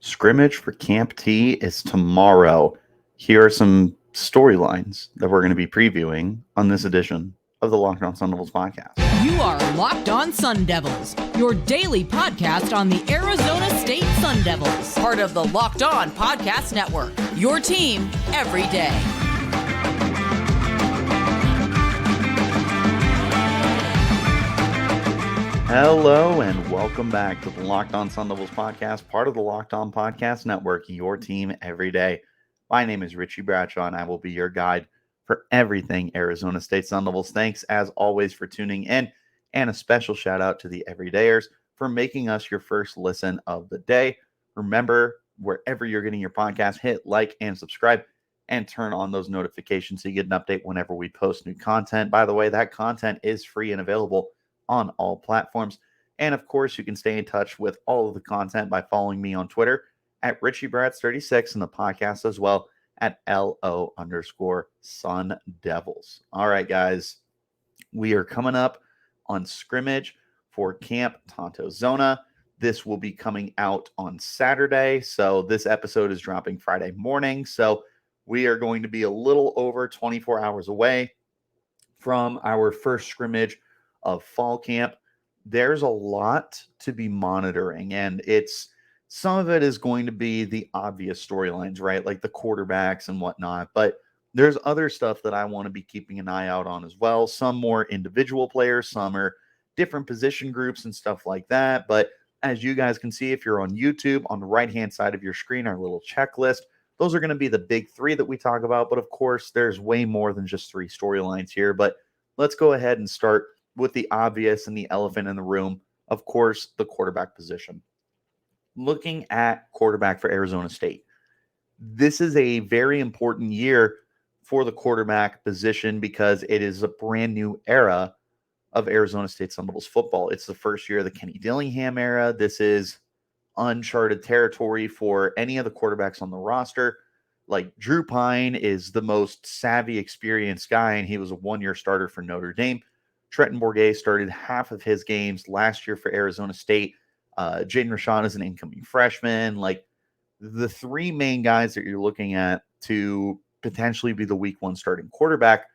Scrimmage for Camp T is tomorrow. Here are some storylines that we're going to be previewing on this edition of the Locked On Sun Devils podcast. You are Locked On Sun Devils, your daily podcast on the Arizona State Sun Devils, part of the Locked On Podcast Network, your team every day. Hello and welcome back to the Locked On Sun Devils podcast, part of the Locked On Podcast Network, your team every day. My name is Richie Bradshaw, and I will be your guide for everything Arizona State Sun Devils. Thanks, as always, for tuning in, and a special shout out to the everydayers for making us your first listen of the day. Remember, wherever you're getting your podcast, hit like and subscribe, and turn on those notifications so you get an update whenever we post new content. By the way, that content is free and available on all platforms. And of course, you can stay in touch with all of the content by following me on Twitter at RichieBrats36 and the podcast as well at LO_Sun Devils. All right, guys, we are coming up on scrimmage for Camp Tontozona. This will be coming out on Saturday. So this episode is dropping Friday morning. So we are going to be a little over 24 hours away from our first scrimmage of fall camp. There's a lot to be monitoring, and some of it is going to be the obvious storylines, right? Like the quarterbacks and whatnot, but there's other stuff that I want to be keeping an eye out on as well. Some more individual players, some are different position groups and stuff like that. But as you guys can see, if you're on YouTube, on the right-hand side of your screen, our little checklist, those are going to be the big three that we talk about. But of course, there's way more than just three storylines here. But let's go ahead and start with the obvious and the elephant in the room, of course, the quarterback position. Looking at quarterback for Arizona State, this is a very important year for the quarterback position because it is a brand new era of Arizona State Sun Devils football. It's the first year of the Kenny Dillingham era. This is uncharted territory for any of the quarterbacks on the roster. Like Drew Pyne is the most savvy, experienced guy, and he was a one-year starter for Notre Dame. Trenton Bourguet started half of his games last year for Arizona State. Jaden Rashada is an incoming freshman. Like the three main guys that you're looking at to potentially be the week one starting quarterback,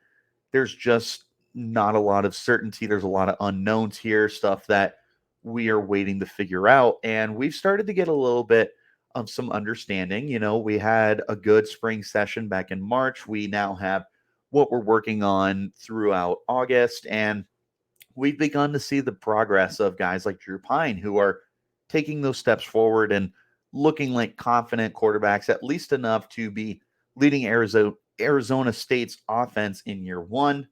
there's just not a lot of certainty. There's a lot of unknowns here, stuff that we are waiting to figure out. And we've started to get a little bit of some understanding. You know, we had a good spring session back in March. We now have what we're working on throughout August, and we've begun to see the progress of guys like Drew Pyne who are taking those steps forward and looking like confident quarterbacks, at least enough to be leading Arizona State's offense in year one.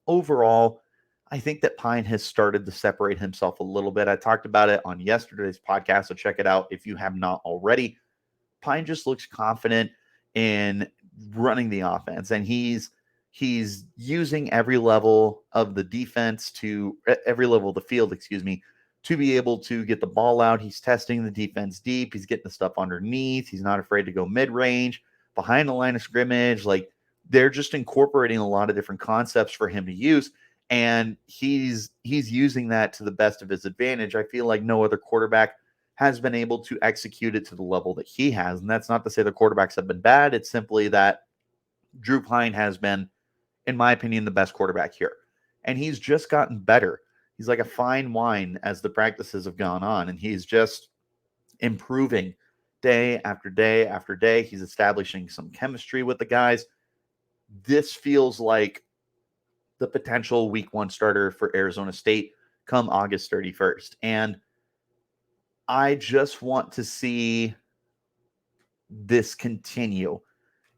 Overall, I think that Pyne has started to separate himself a little bit. I talked about it on yesterday's podcast, so check it out if you have not already. Pyne just looks confident in running the offense, and he's using every level of the defense every level of the field, to be able to get the ball out. He's testing the defense deep. He's getting the stuff underneath. He's not afraid to go mid-range, behind the line of scrimmage. Like they're just incorporating a lot of different concepts for him to use, and he's using that to the best of his advantage. I feel like no other quarterback has been able to execute it to the level that he has, and that's not to say the quarterbacks have been bad. It's simply that Drew Pyne has been, in my opinion, the best quarterback here. And he's just gotten better. He's like a fine wine as the practices have gone on, and he's just improving day after day after day. He's establishing some chemistry with the guys. This feels like the potential week one starter for Arizona State come August 31st. And I just want to see this continue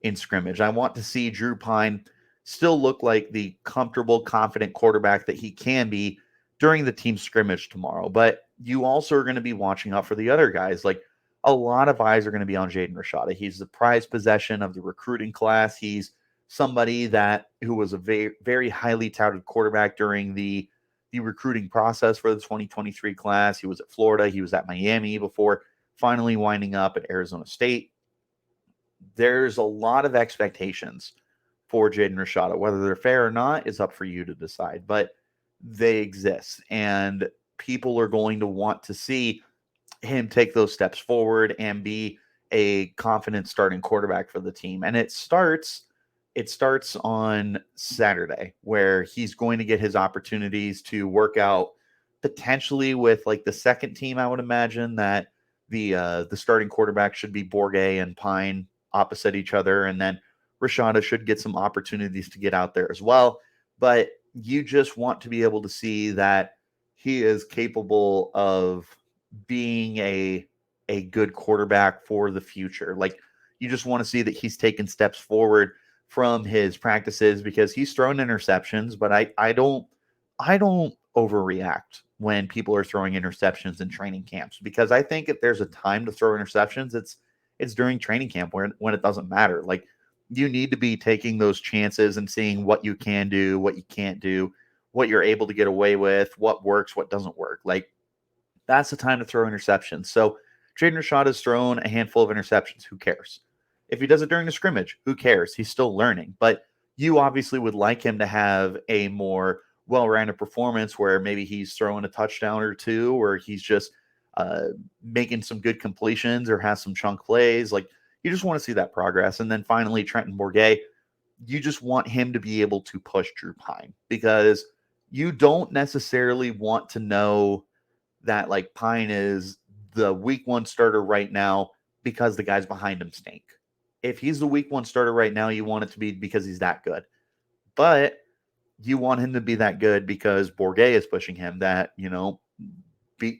in scrimmage. I want to see Drew Pyne still look like the comfortable, confident quarterback that he can be during the team scrimmage tomorrow. But you also are going to be watching out for the other guys. Like a lot of eyes are going to be on Jaden Rashada. He's the prized possession of the recruiting class. He's somebody who was a very, very highly touted quarterback during the recruiting process for the 2023 class. He was at Florida. He was at Miami before finally winding up at Arizona State. There's a lot of expectations for Jaden Rashada. Whether they're fair or not is up for you to decide, but they exist, and people are going to want to see him take those steps forward and be a confident starting quarterback for the team. And it starts on Saturday, where he's going to get his opportunities to work out potentially with like the second team. I would imagine that the starting quarterback should be Bourguet and Pyne opposite each other, and then Rashada should get some opportunities to get out there as well. But you just want to be able to see that he is capable of being a good quarterback for the future. Like, you just want to see that he's taken steps forward from his practices, because he's thrown interceptions, but I don't overreact when people are throwing interceptions in training camps, because I think if there's a time to throw interceptions, it's during training camp when it doesn't matter. Like, you need to be taking those chances and seeing what you can do, what you can't do, what you're able to get away with, what works, what doesn't work. Like, that's the time to throw interceptions. So Jaden Rashada has thrown a handful of interceptions. Who cares? If he does it during the scrimmage, who cares? He's still learning. But you obviously would like him to have a more well-rounded performance where maybe he's throwing a touchdown or two, or he's just making some good completions or has some chunk plays. Like, you just want to see that progress. And then finally, Trenton Bourguet, you just want him to be able to push Drew Pyne, because you don't necessarily want to know that like Pyne is the week one starter right now because the guys behind him stink. If he's the week one starter right now, you want it to be because he's that good. But you want him to be that good because Bourguet is pushing him. That,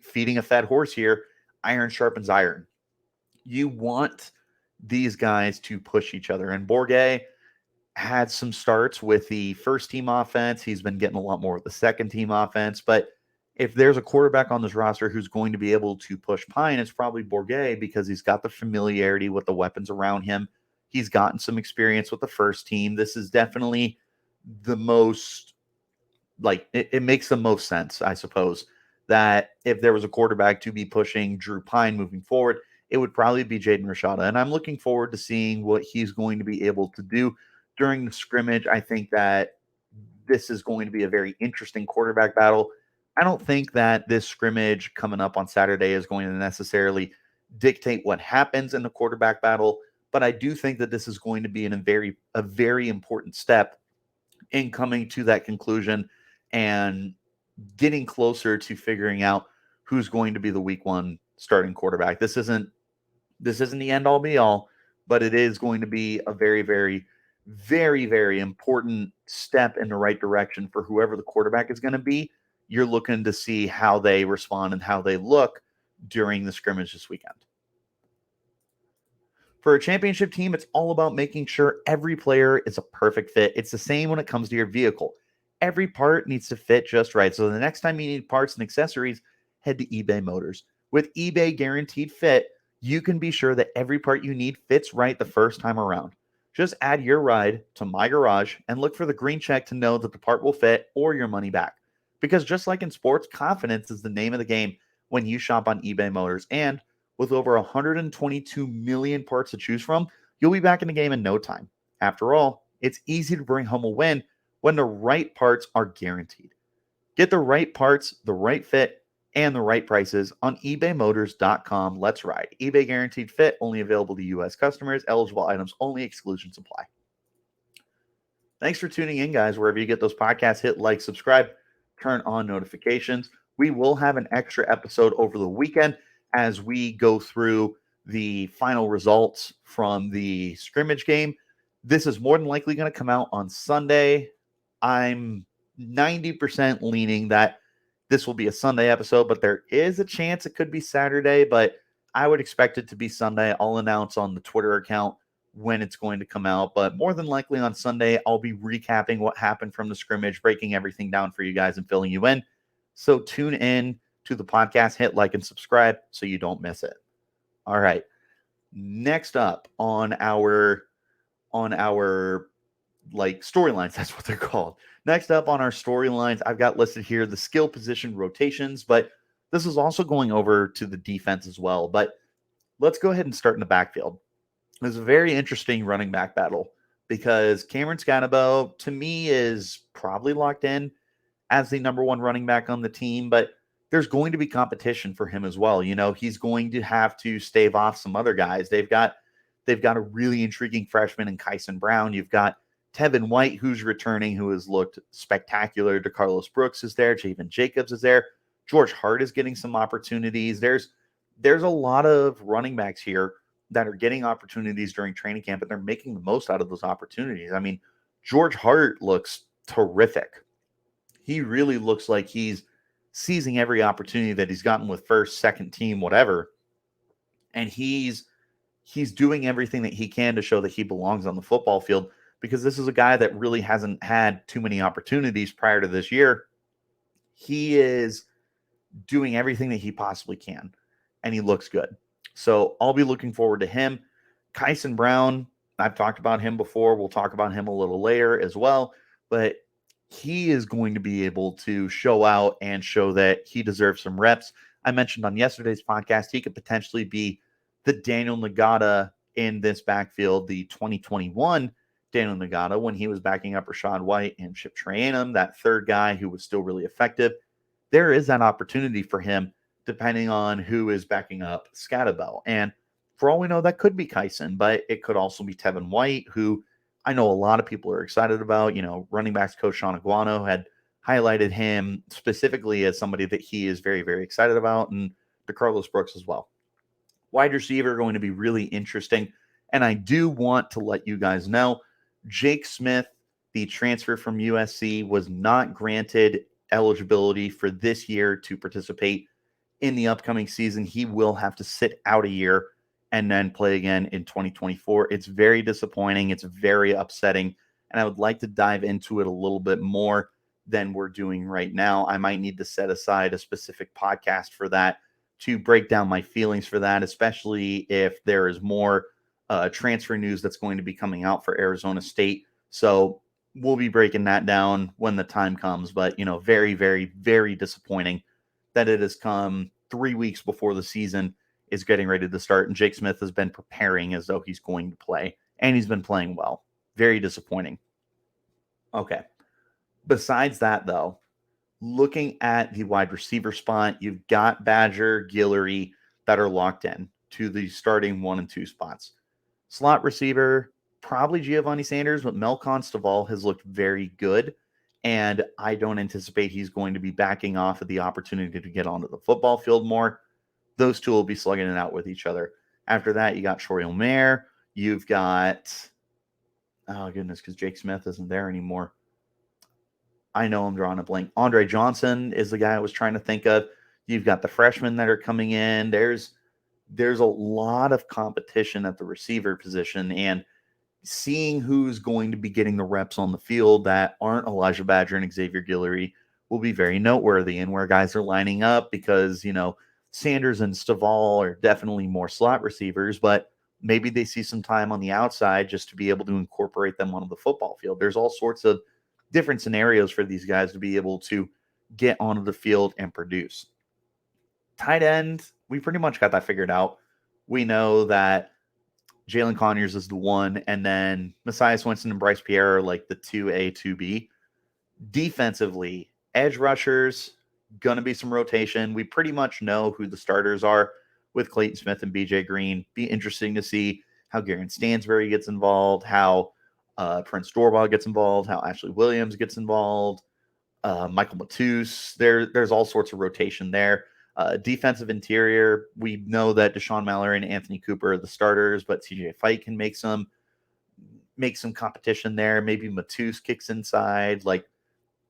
feeding a fed horse here, iron sharpens iron. You want these guys to push each other. And Bourguet had some starts with the first team offense. He's been getting a lot more with the second team offense. But if there's a quarterback on this roster who's going to be able to push Pyne, it's probably Bourguet, because he's got the familiarity with the weapons around him. He's gotten some experience with the first team. This is definitely the most, like, it makes the most sense, I suppose, that if there was a quarterback to be pushing Drew Pyne moving forward, it would probably be Jaden Rashada. And I'm looking forward to seeing what he's going to be able to do during the scrimmage. I think that this is going to be a very interesting quarterback battle. I don't think that this scrimmage coming up on Saturday is going to necessarily dictate what happens in the quarterback battle, but I do think that this is going to be a very important step in coming to that conclusion and getting closer to figuring out who's going to be the week one starting quarterback. This isn't the end all be all, but it is going to be a very, very, very, very important step in the right direction for whoever the quarterback is going to be. You're looking to see how they respond and how they look during the scrimmage this weekend. For a championship team, it's all about making sure every player is a perfect fit. It's the same when it comes to your vehicle. Every part needs to fit just right. So the next time you need parts and accessories, head to eBay Motors. With eBay Guaranteed Fit, you can be sure that every part you need fits right the first time around. Just add your ride to My Garage and look for the green check to know that the part will fit or your money back. Because just like in sports, confidence is the name of the game when you shop on eBay Motors. And with over 122 million parts to choose from, you'll be back in the game in no time. After all, it's easy to bring home a win when the right parts are guaranteed. Get the right parts, the right fit, and the right prices on ebaymotors.com. Let's ride. eBay Guaranteed Fit, only available to U.S. customers. Eligible items only. Exclusions apply. Thanks for tuning in, guys. Wherever you get those podcasts, hit like, subscribe, turn on notifications. We will have an extra episode over the weekend as we go through the final results from the scrimmage game. This is more than likely going to come out on Sunday. I'm 90% leaning that this will be a Sunday episode, but there is a chance it could be Saturday, but I would expect it to be Sunday. I'll announce on the Twitter account when it's going to come out, but more than likely on Sunday, I'll be recapping what happened from the scrimmage, breaking everything down for you guys and filling you in. So tune in to the podcast, hit like and subscribe so you don't miss it. All right. Next up on our like storylines, that's what they're called. Next up on our storylines, I've got listed here the skill position rotations, but this is also going over to the defense as well. But let's go ahead and start in the backfield. It was a very interesting running back battle because Cameron Scannabo, to me, is probably locked in as the number one running back on the team, but there's going to be competition for him as well. He's going to have to stave off some other guys. They've got a really intriguing freshman in Kyson Brown. You've got Tevin White, who's returning, who has looked spectacular. DeCarlos Brooks is there. Javen Jacobs is there. George Hart is getting some opportunities. There's a lot of running backs here that are getting opportunities during training camp, and they're making the most out of those opportunities. I mean, George Hart looks terrific. He really looks like he's seizing every opportunity that he's gotten with first, second team, whatever. And he's doing everything that he can to show that he belongs on the football field, because this is a guy that really hasn't had too many opportunities prior to this year. He is doing everything that he possibly can, and he looks good. So I'll be looking forward to him. Kyson Brown, I've talked about him before. We'll talk about him a little later as well, but he is going to be able to show out and show that he deserves some reps. I mentioned on yesterday's podcast, he could potentially be the Daniel Ngata in this backfield, the 2021 Daniel Ngata, when he was backing up Rashad White and Chip Trayanum, that third guy who was still really effective. There is that opportunity for him, depending on who is backing up Scattabell. And for all we know, that could be Kyson, but it could also be Tevin White, who I know a lot of people are excited about. Running backs coach Sean Aguano had highlighted him specifically as somebody that he is very, very excited about, and DeCarlos Brooks as well. Wide receiver going to be really interesting. And I do want to let you guys know, Jake Smith, the transfer from USC, was not granted eligibility for this year to participate in the upcoming season. He will have to sit out a year and then play again in 2024. It's very disappointing. It's very upsetting. And I would like to dive into it a little bit more than we're doing right now. I might need to set aside a specific podcast for that, to break down my feelings for that, especially if there is more transfer news that's going to be coming out for Arizona State. So we'll be breaking that down when the time comes. But, very, very, very disappointing that it has come 3 weeks before the season is getting ready to start, and Jake Smith has been preparing as though he's going to play, and he's been playing well. Very disappointing. Okay. Besides that, though, looking at the wide receiver spot, you've got Badger, Guillory that are locked in to the starting 1 and 2 spots. Slot receiver, probably Giovanni Sanders, but Mel Constable has looked very good, and I don't anticipate he's going to be backing off of the opportunity to get onto the football field more. Those two will be slugging it out with each other. After that, you got Troy Omer. You've got, oh goodness, because Jake Smith isn't there anymore. I know I'm drawing a blank. Andre Johnson is the guy I was trying to think of. You've got the freshmen that are coming in. There's a lot of competition at the receiver position, and seeing who's going to be getting the reps on the field that aren't Elijah Badger and Xavier Guillory will be very noteworthy, and where guys are lining up, because, Sanders and Stovall are definitely more slot receivers, but maybe they see some time on the outside just to be able to incorporate them onto the football field. There's all sorts of different scenarios for these guys to be able to get onto the field and produce. Tight end, we pretty much got that figured out. We know that Jalen Conyers is the one, and then Messiah Swinson and Bryce Pierre are like the 2A, 2B. Defensively, edge rushers, going to be some rotation. We pretty much know who the starters are with Clayton Smith and BJ Green. Be interesting to see how Garen Stansbury gets involved, how Prince Dorbaugh gets involved, how Ashley Williams gets involved, Michael Matus. There's all sorts of rotation there. Defensive interior, we know that Deshaun Mallory and Anthony Cooper are the starters, but TJ Fite can make some competition there. Maybe Matus kicks inside. Like,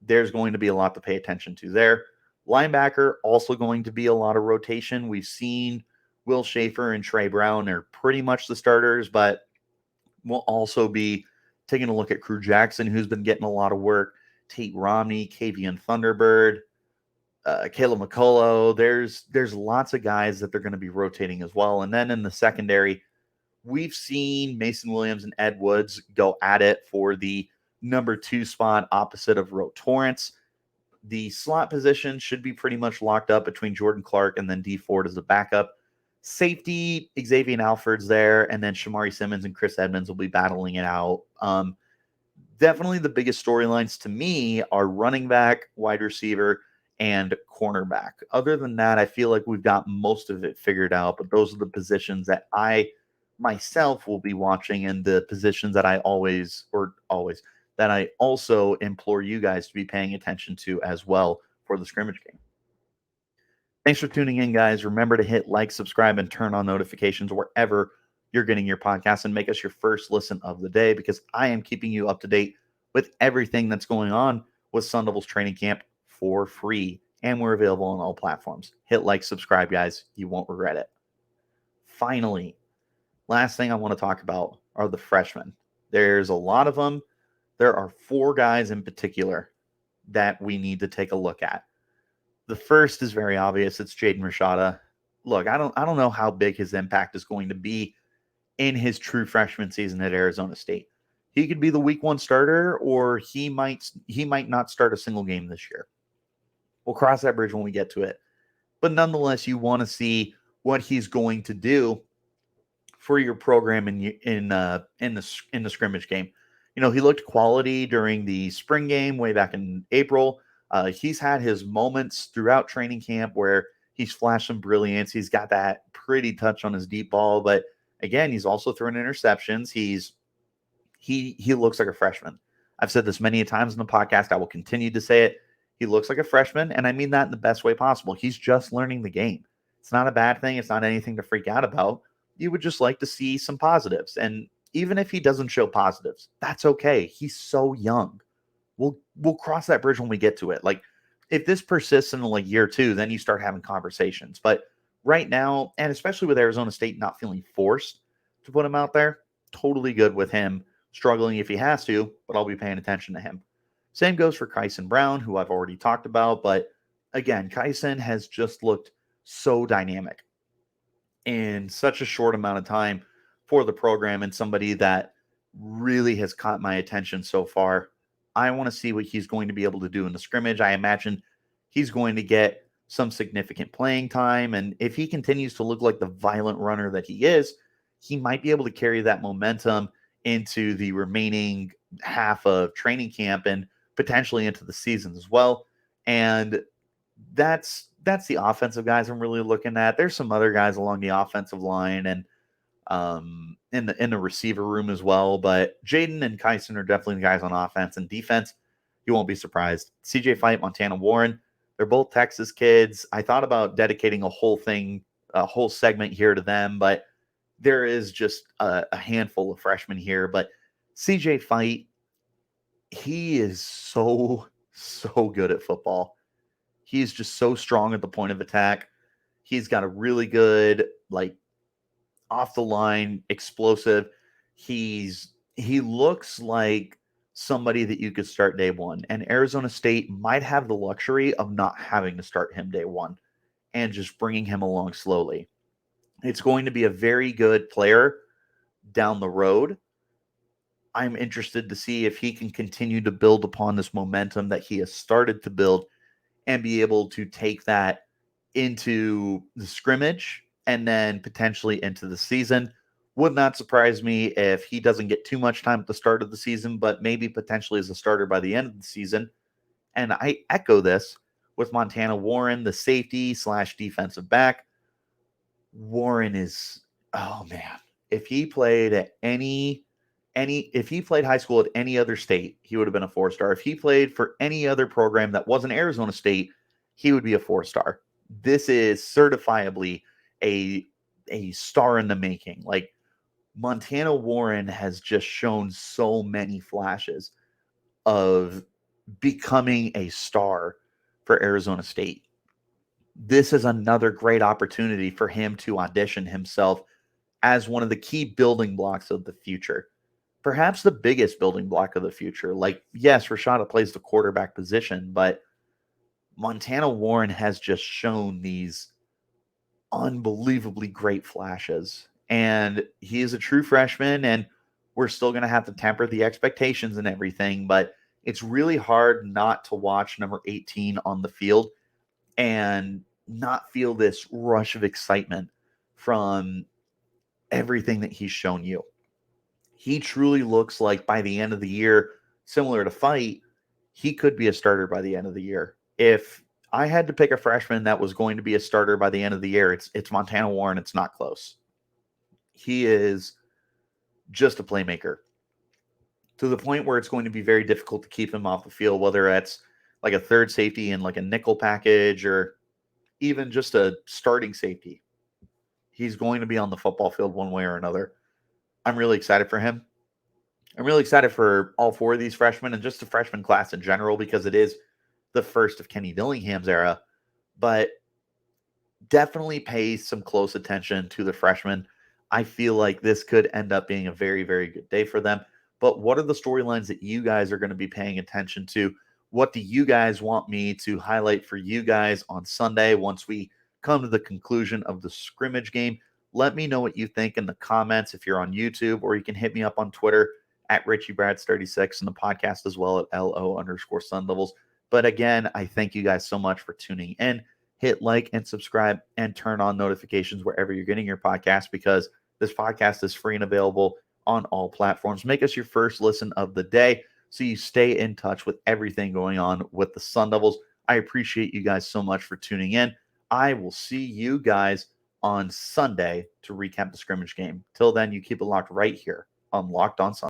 there's going to be a lot to pay attention to there. Linebacker, also going to be a lot of rotation. We've seen Will Schaefer and Trey Brown are pretty much the starters, but we'll also be taking a look at Crew Jackson, who's been getting a lot of work, Tate Romney, Kavian Thunderbird, Caleb McCullough. There's lots of guys that they're going to be rotating as well. And then in the secondary, we've seen Mason Williams and Ed Woods go at it for the number 2 spot opposite of Ro Torrance. The slot position should be pretty much locked up between Jordan Clark and then D Ford as the backup. Safety, Xavier Alford's there, and then Shamari Simmons and Chris Edmonds will be battling it out. Definitely the biggest storylines to me are running back, wide receiver, and cornerback. Other than that, I feel like we've got most of it figured out, but those are the positions that I myself will be watching, and the positions that I that I also implore you guys to be paying attention to as well for the scrimmage game. Thanks for tuning in, guys. Remember to hit like, subscribe, and turn on notifications wherever you're getting your podcast, and make us your first listen of the day, because I am keeping you up to date with everything that's going on with Sun Devils training camp for free, and we're available on all platforms. Hit like, subscribe, guys. You won't regret it. Finally, last thing I want to talk about are the freshmen. There's a lot of them. There are 4 guys in particular that we need to take a look at. The first is very obvious. It's Jaden Rashada. Look, I don't know how big his impact is going to be in his true freshman season at Arizona State. He could be the week 1 starter, or he might not start a single game this year. We'll cross that bridge when we get to it. But nonetheless, you want to see what he's going to do for your program in the scrimmage game. You know, he looked quality during the spring game way back in April. He's had his moments throughout training camp where he's flashed some brilliance. He's got that pretty touch on his deep ball, but again, he's also throwing interceptions. He looks like a freshman. I've said this many times in the podcast. I will continue to say it. He looks like a freshman, and I mean that in the best way possible. He's just learning the game. It's not a bad thing. It's not anything to freak out about. You would just like to see some positives. And even if he doesn't show positives, that's okay. He's so young. We'll cross that bridge when we get to it. Like, if this persists in like year 2, then you start having conversations. But right now, and especially with Arizona State not feeling forced to put him out there, totally good with him struggling if he has to, but I'll be paying attention to him. Same goes for Kyson Brown, who I've already talked about. But again, Kyson has just looked so dynamic in such a short amount of time for the program, and somebody that really has caught my attention so far. I want to see what he's going to be able to do in the scrimmage. I imagine he's going to get some significant playing time, and if he continues to look like the violent runner that he is, he might be able to carry that momentum into the remaining half of training camp and potentially into the season as well. And that's the offensive guys I'm really looking at. There's some other guys along the offensive line and in the receiver room as well, but Jaden and Kyson are definitely the guys on offense. And defense, you won't be surprised. CJ Fite, Montana Warren, they're both Texas kids. I thought about dedicating a whole segment here to them, but there is just a handful of freshmen here. But CJ Fite, he is so good at football. He's just so strong at the point of attack. He's got a really good, like, off the line, explosive. He looks like somebody that you could start day 1. And Arizona State might have the luxury of not having to start him day 1 and just bringing him along slowly. It's going to be a very good player down the road. I'm interested to see if he can continue to build upon this momentum that he has started to build and be able to take that into the scrimmage and then potentially into the season. Would not surprise me if he doesn't get too much time at the start of the season, but maybe potentially as a starter by the end of the season. And I echo this with Montana Warren, the safety / defensive back. Warren is, oh man, if he played at if he played high school at any other state, he would have been a 4-star. If he played for any other program that wasn't Arizona State, he would be a 4-star. This is certifiably a star in the making. Like, Montana Warren has just shown so many flashes of becoming a star for Arizona State. This is another great opportunity for him to audition himself as one of the key building blocks of the future. Perhaps the biggest building block of the future. Like, yes, Rashada plays the quarterback position, but Montana Warren has just shown these unbelievably great flashes. And he is a true freshman, and we're still going to have to temper the expectations and everything, but it's really hard not to watch number 18 on the field and not feel this rush of excitement from everything that he's shown you. He truly looks like by the end of the year, similar to Fite, he could be a starter by the end of the year. If I had to pick a freshman that was going to be a starter by the end of the year. It's Montana Warren. It's not close. He is just a playmaker to the point where it's going to be very difficult to keep him off the field, whether it's like a third safety in like a nickel package or even just a starting safety. He's going to be on the football field one way or another. I'm really excited for him. I'm really excited for all four of these freshmen and just the freshman class in general because it is the first of Kenny Dillingham's era. But definitely pay some close attention to the freshmen. I feel like this could end up being a very, very good day for them. But what are the storylines that you guys are going to be paying attention to? What do you guys want me to highlight for you guys on Sunday once we come to the conclusion of the scrimmage game? Let me know what you think in the comments if you're on YouTube, or you can hit me up on Twitter at Richie Brads36 and the podcast as well at LO_Sun Devils. But again, I thank you guys so much for tuning in. Hit like and subscribe and turn on notifications wherever you're getting your podcast because this podcast is free and available on all platforms. Make us your first listen of the day so you stay in touch with everything going on with the Sun Devils. I appreciate you guys so much for tuning in. I will see you guys on Sunday to recap the scrimmage game. Till then, you keep it locked right here on Locked On Sun.